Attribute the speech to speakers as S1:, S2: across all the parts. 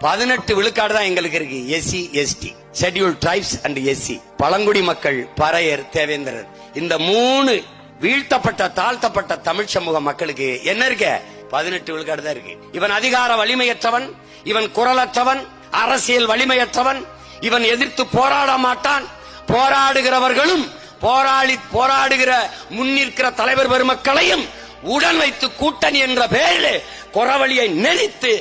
S1: 18 விழுக்காடு தான் எங்களுக்கு இருக்கு. SC ST, scheduled tribes and SC, பழங்குடி மக்கள், பறையர், தேவேந்திரர். இந்த 3 வீழ்த்தப்பட்ட தாழ்த்தப்பட்ட தமிழ் சமூக மக்களுக்கு என்ன இருக்க? 18 விழுக்காடு தான் இருக்கு. இவன் அதிகார வலிமையற்றவன், இவன் குரலற்றவன், அரசியல் வலிமையற்றவன், இவன் எதிர்த்து போராட மாட்டான். போராடுகிறவர்களும் போராடுகிற முன்னிற்கிற தலைவர் பெருமக்களையும் உடன் வைத்து கூட்டணி என்ற பெயரில் குறவழியை நெளித்து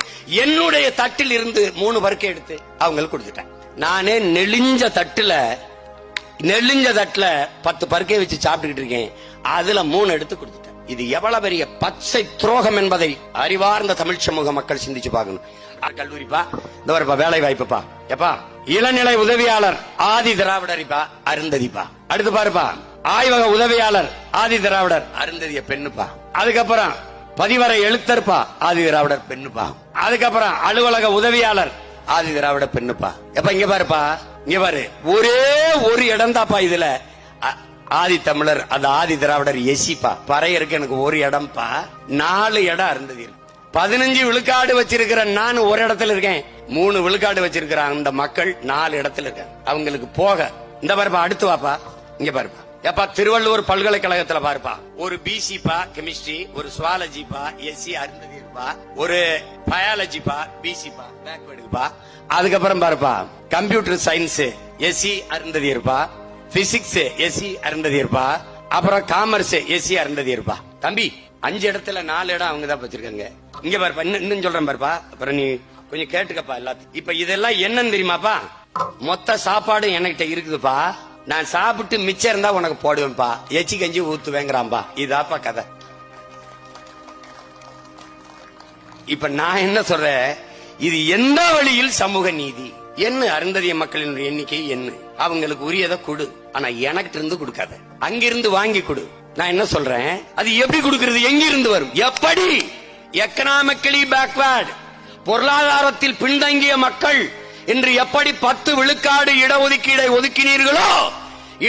S1: என்னுடைய தட்டில் இருந்து 3 பருக்கை எடுத்து அவங்களுக்கு கொடுத்துட்டேன். நானே நெளிஞ்ச தட்டுல 10 பருக்கை வச்சு சாப்பிட்டுக்கிட்டு இருக்கேன். அதுல 3 எடுத்து கொடுத்துட்டேன். இது எவ்வளவு பெரிய பச்சை துரோகம் என்பதை அறிவார்ந்த தமிழ் சமூக மக்கள் சிந்திச்சு பார்க்கணும். கல்லூரிப்பா, இந்த வரப்பா வேலை வாய்ப்புப்பா, எப்பா இளநிலை உதவியாளர் ஆதி திராவிடரிப்பா, அருந்ததிப்பா. அடுத்து பாருப்பா, ஆய்வக உதவியாளர் ஆதி திராவிடர், அருந்ததிய பெண்ணுப்பா. அதுக்கப்புறம் பதிவரை எழுத்தர்ப்பா, ஆதி திராவிடர் பெண்ணுப்பா. அதுக்கப்புறம் அலுவலக உதவியாளர் ஆதி திராவிட பெண்ணுப்பா. எப்ப இங்க பாருப்பா, இங்க பாரு, ஒரே ஒரு இடம் தாப்பா இதுல ஆதி தமிழர், அது ஆதி திராவிடர் எஸ்சிப்பா. பறையருக்கு எனக்கு ஒரு இடம்பா, 4 இடம் அருந்ததி. 15 விழுக்காடு வச்சிருக்கிற நான் ஒரு இடத்துல இருக்கேன். 3 விழுக்காடு வச்சிருக்கிற அந்த மக்கள் 4 இடத்துல இருக்க. அவங்களுக்கு போக இந்த பாருப்பா, அடுத்து வாப்பா, இங்க பாருப்பா. எப்பா திருவள்ளுவர் பல்கலைக்கழகத்துல பாருப்பா, ஒரு பிசிப்பா கெமிஸ்ட்ரி, ஒரு சுவாலஜிப்பா எஸ்சி அருந்ததி இருப்பா, ஒரு பயாலஜிப்பா பிசிப்பா பேக்வேர்டுப்பா. அதுக்கப்புறம் பாருப்பா, கம்ப்யூட்டர் சயின்ஸ் எஸ்சி அருந்ததி இருப்பா, பிசிக்ஸ் எஸ்சி அருந்ததி இருப்பா, அப்புறம் காமர்ஸ் எஸ்சி அருந்ததி இருப்பா. தம்பி 5 இடத்துல 4 இடம் அவங்க தான் வச்சிருக்காங்க. இங்க பாருப்பா, இன்னும் சொல்றேன் பாருப்பா, அப்புறம் நீ கொஞ்சம் கேட்டுக்கப்பா எல்லாத்தையும். இப்ப இதெல்லாம் என்னன்னு தெரியுமாப்பா? மொத்த சாப்பாடு என்கிட்ட இருக்குதுப்பா, நான் சாப்பிட்டு மிச்சம் இருந்தா உனக்கு போடுவேன்பா, எச்சி கஞ்சி ஊத்துவேங்கிறான்பா. இதாப்பா கதை. இப்ப நான் என்ன சொல்றேன், இது எந்த வழியில் சமூக நீதி? என்ன அருந்ததிய மக்களின் எண்ணிக்கை என்ன? அவங்களுக்கு உரியதை கொடு, ஆனா எனக்கு இருந்து கொடுக்காத, அங்கிருந்து வாங்கி கொடு. நான் என்ன சொல்றேன், அது எப்படி கொடுக்கிறது? எங்கிருந்து வரும்? எப்படி? எக்கனாமிக்கலி பேக்வர்ட், பொருளாதாரத்தில் பின்தங்கிய மக்கள் என்று எப்படி 10 விழுக்காடு இடஒதுக்கீடை ஒதுக்கினீர்களோ,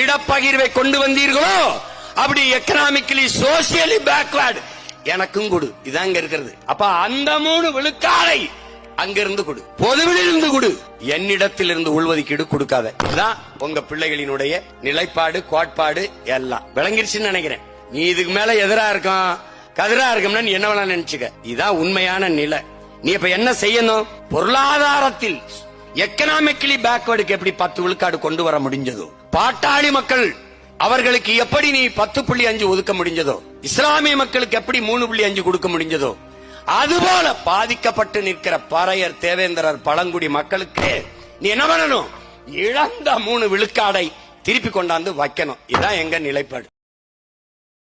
S1: இடப்பகிர்வை கொண்டு வந்தீர்களோ, அப்படி எக்கனாமிக்கலி சோசியலி பேக்வர்ட் எனக்கும் கொடு. இதான் இங்க இருக்கிறது. அப்ப அந்த 3 விழுக்காடை அங்கிருந்து கொடு, பொதுவிலிருந்து கொடு, என்னிடத்தில் இருந்து உள்ஒதுக்கீடு கொடுக்காத. இதுதான் உங்க பிள்ளைகளினுடைய நிலைப்பாடு, கோட்பாடு எல்லாம் விளங்கிருச்சுன்னு நினைக்கிறேன். நீ இதுக்கு மேல எதிரா இருக்கும், கதிரா இருக்கும்னா நீ என்ன வேணா நினைச்சுக்க. இதுதான் உண்மையான நிலை. நீ இப்ப என்ன செய்யணும்? பொருளாதாரத்தில் எக்கனாமிக்கலி பேக்வர்டுக்கு எப்படி 10 விழுக்காடு கொண்டு வர முடிஞ்சதோ, பாட்டாளி மக்கள் அவர்களுக்கு எப்படி நீ 10.5 ஒதுக்க முடிஞ்சதோ, இஸ்லாமிய மக்களுக்கு எப்படி 3.5 கொடுக்க முடிஞ்சதோ, அதுபோல பாதிக்கப்பட்டு நிற்கிற பறையர், தேவேந்திரர், பழங்குடி மக்களுக்கு நீ என்ன பண்ணணும்? இழந்த 3 விழுக்காடை திருப்பி கொண்டாந்து வைக்கணும். இதுதான் எங்க நிலைப்பாடு.